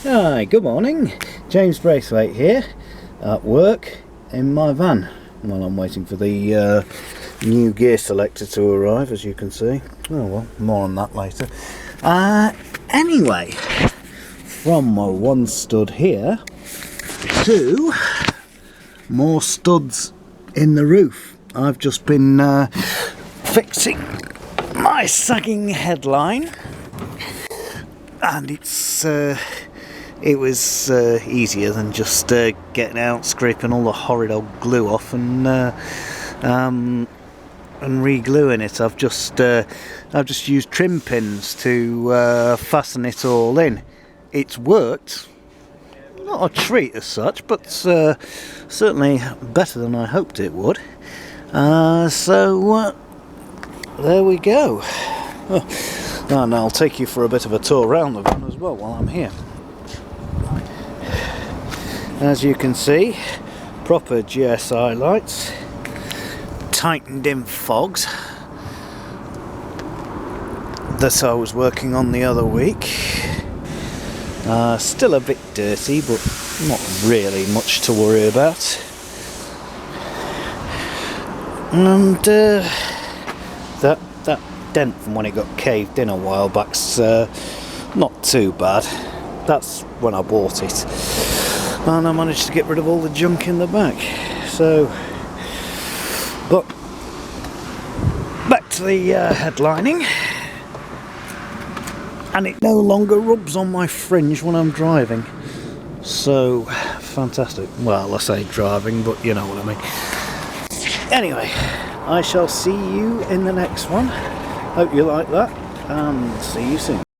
Hi, good morning. James Braithwaite here at work in my van while I'm waiting for the new gear selector to arrive, as you can see. Oh well, more on that later. Anyway, from my one stud here to more studs in the roof. I've just been fixing my sagging headline, and it was easier than just getting out, scraping all the horrid old glue off and re-gluing it. I've just used trim pins to fasten it all in. It's worked. Not a treat as such, but certainly better than I hoped it would. So there we go. And I'll take you for a bit of a tour around the van as well while I'm here. As you can see, proper GSI lights, tightened in fogs that I was working on the other week. Still a bit dirty, but not really much to worry about. And that dent from when it got caved in a while back's not too bad. That's when I bought it. And I managed to get rid of all the junk in the back. So, but back to the headlining, and it no longer rubs on my fringe when I'm driving. So fantastic. Well, I say driving, but you know what I mean. Anyway, I shall see you in the next one. Hope you like that, and see you soon.